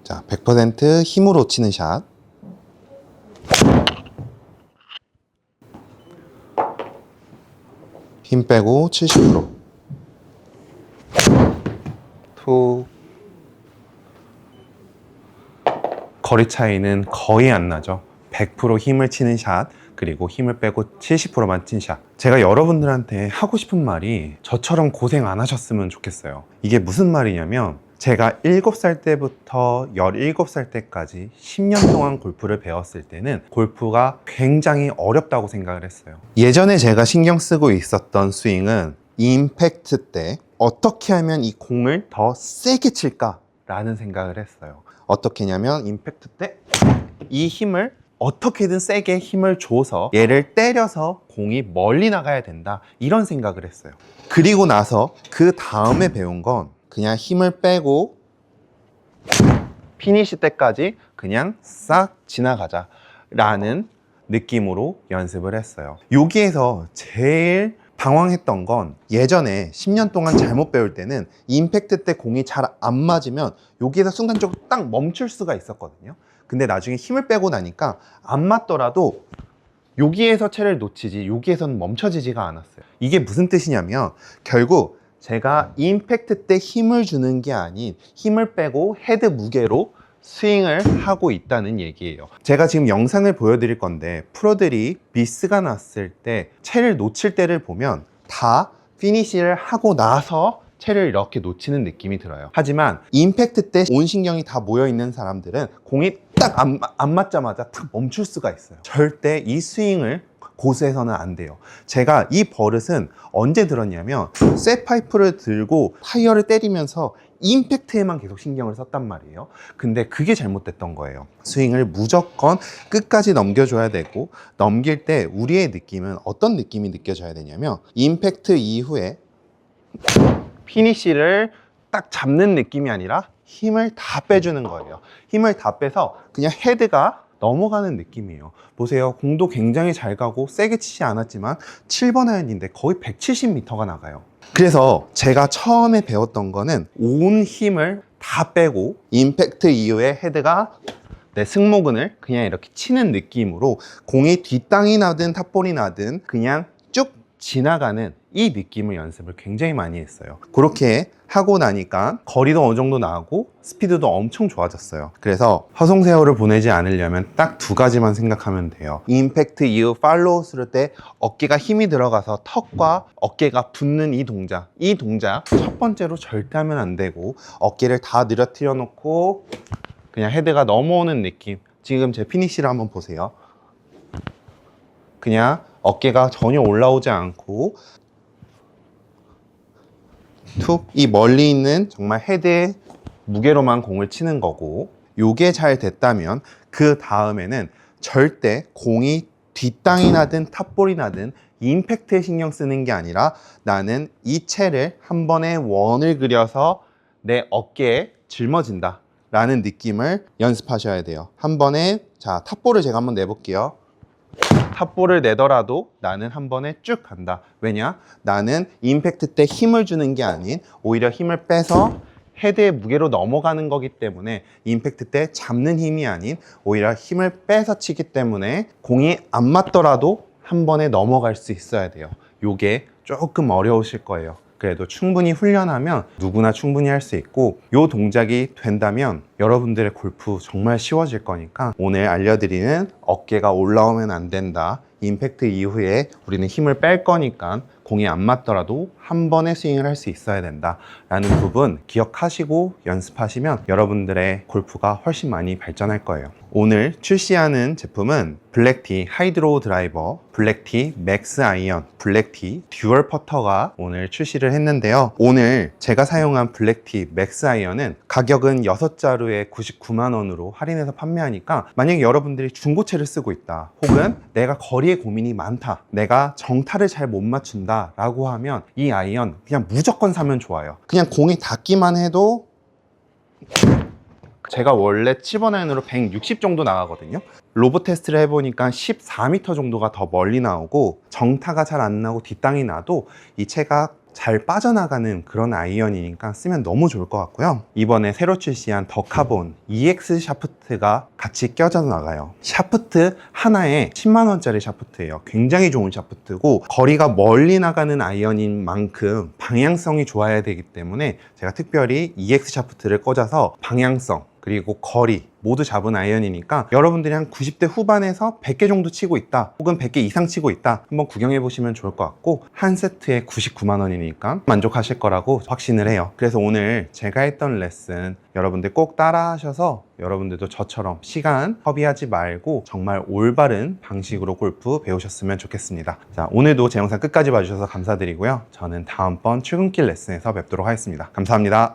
자, 100% 힘으로 치는 샷. 힘 빼고 70%. 툭. 거리 차이는 거의 안 나죠. 100% 힘을 치는 샷, 그리고 힘을 빼고 70%만 친 샷. 제가 여러분들한테 하고 싶은 말이 저처럼 고생 안 하셨으면 좋겠어요. 이게 무슨 말이냐면, 제가 7살 때부터 17살 때까지 10년 동안 골프를 배웠을 때는 골프가 굉장히 어렵다고 생각을 했어요. 예전에 제가 신경 쓰고 있었던 스윙은 임팩트 때 어떻게 하면 이 공을 더 세게 칠까? 라는 생각을 했어요. 어떻게 하냐면 임팩트 때 이 힘을 어떻게든 세게 힘을 줘서 얘를 때려서 공이 멀리 나가야 된다, 이런 생각을 했어요. 그리고 나서 그 다음에 배운 건 그냥 힘을 빼고 피니시 때까지 그냥 싹 지나가자 라는 느낌으로 연습을 했어요. 여기에서 제일 방황했던 건, 예전에 10년 동안 잘못 배울 때는 임팩트 때 공이 잘 안 맞으면 여기에서 순간적으로 딱 멈출 수가 있었거든요. 근데 나중에 힘을 빼고 나니까 안 맞더라도 여기에서 채를 놓치지 여기에서는 멈춰지지가 않았어요. 이게 무슨 뜻이냐면, 결국 제가 임팩트 때 힘을 주는 게 아닌 힘을 빼고 헤드 무게로 스윙을 하고 있다는 얘기예요. 제가 지금 영상을 보여드릴 건데, 프로들이 미스가 났을 때 채를 놓칠 때를 보면 다 피니시를 하고 나서 채를 이렇게 놓치는 느낌이 들어요. 하지만 임팩트 때 온 신경이 다 모여 있는 사람들은 공이 딱 안 맞자마자 탁 멈출 수가 있어요. 절대 이 스윙을 고수해서는 안 돼요. 제가 이 버릇은 언제 들었냐면, 쇠파이프를 들고 타이어를 때리면서 임팩트에만 계속 신경을 썼단 말이에요. 근데 그게 잘못됐던 거예요. 스윙을 무조건 끝까지 넘겨줘야 되고, 넘길 때 우리의 느낌은 어떤 느낌이 느껴져야 되냐면, 임팩트 이후에 피니시를 딱 잡는 느낌이 아니라 힘을 다 빼주는 거예요. 힘을 다 빼서 그냥 헤드가 넘어가는 느낌이에요. 보세요. 공도 굉장히 잘 가고 세게 치지 않았지만 7번 아이언인데 거의 170m가 나가요. 그래서 제가 처음에 배웠던 거는 온 힘을 다 빼고 임팩트 이후에 헤드가 내 승모근을 그냥 이렇게 치는 느낌으로, 공이 뒷땅이 나든 탑볼이 나든 그냥 쭉 지나가는 이 느낌을 연습을 굉장히 많이 했어요. 그렇게 하고 나니까 거리도 어느 정도 나고 스피드도 엄청 좋아졌어요. 그래서 허송세월을 보내지 않으려면 딱 두 가지만 생각하면 돼요. 임팩트 이후 팔로우 스루 때 어깨가 힘이 들어가서 턱과 어깨가 붙는 이 동작 첫 번째로 절대 하면 안 되고, 어깨를 다 늘어뜨려 놓고 그냥 헤드가 넘어오는 느낌. 지금 제 피니시를 한번 보세요. 그냥 어깨가 전혀 올라오지 않고 툭, 이 멀리 있는 정말 헤드의 무게로만 공을 치는 거고, 요게 잘 됐다면 그 다음에는 절대 공이 뒷땅이 나든 탑볼이 나든 임팩트에 신경 쓰는 게 아니라, 나는 이 채를 한 번에 원을 그려서 내 어깨에 짊어진다 라는 느낌을 연습하셔야 돼요. 한 번에, 자, 탑볼을 제가 한번 내볼게요. 탑볼을 내더라도 나는 한 번에 쭉 간다. 왜냐? 나는 임팩트 때 힘을 주는 게 아닌 오히려 힘을 빼서 헤드의 무게로 넘어가는 거기 때문에, 임팩트 때 잡는 힘이 아닌 오히려 힘을 빼서 치기 때문에 공이 안 맞더라도 한 번에 넘어갈 수 있어야 돼요. 요게 조금 어려우실 거예요. 그래도 충분히 훈련하면 누구나 충분히 할 수 있고, 요 동작이 된다면 여러분들의 골프 정말 쉬워질 거니까, 오늘 알려드리는 어깨가 올라오면 안 된다, 임팩트 이후에 우리는 힘을 뺄 거니까 공이 안 맞더라도 한 번에 스윙을 할 수 있어야 된다 라는 부분 기억하시고 연습하시면 여러분들의 골프가 훨씬 많이 발전할 거예요. 오늘 출시하는 제품은 블랙티 하이드로우 드라이버, 블랙티 맥스 아이언, 블랙티 듀얼 퍼터가 오늘 출시를 했는데요. 오늘 제가 사용한 블랙티 맥스 아이언은 가격은 6자루에 99만 원으로 할인해서 판매하니까, 만약에 여러분들이 중고채를 쓰고 있다, 혹은 내가 거리에 고민이 많다, 내가 정타를 잘 못 맞춘다 라고 하면 이 아이언 그냥 무조건 사면 좋아요. 그냥 공이 닿기만 해도, 제가 원래 7번 아이언으로 160 정도 나가거든요. 로브 테스트를 해보니까 14m 정도가 더 멀리 나오고, 정타가 잘 안 나고 뒷땅이 나도 이 채가 잘 빠져나가는 그런 아이언이니까 쓰면 너무 좋을 것 같고요. 이번에 새로 출시한 더 카본 EX 샤프트가 같이 껴져 나가요. 샤프트 하나에 10만 원짜리 샤프트예요. 굉장히 좋은 샤프트고 거리가 멀리 나가는 아이언인 만큼 방향성이 좋아야 되기 때문에 제가 특별히 EX 샤프트를 꽂아서 방향성 그리고 거리 모두 잡은 아이언이니까 여러분들이 한 90대 후반에서 100개 정도 치고 있다 혹은 100개 이상 치고 있다 한번 구경해 보시면 좋을 것 같고 한 세트에 99만 원이니까 만족하실 거라고 확신을 해요. 그래서 오늘 제가 했던 레슨 여러분들 꼭 따라 하셔서 여러분들도 저처럼 시간 허비하지 말고 정말 올바른 방식으로 골프 배우셨으면 좋겠습니다. 자, 오늘도 제 영상 끝까지 봐주셔서 감사드리고요. 저는 다음번 출근길 레슨에서 뵙도록 하겠습니다. 감사합니다.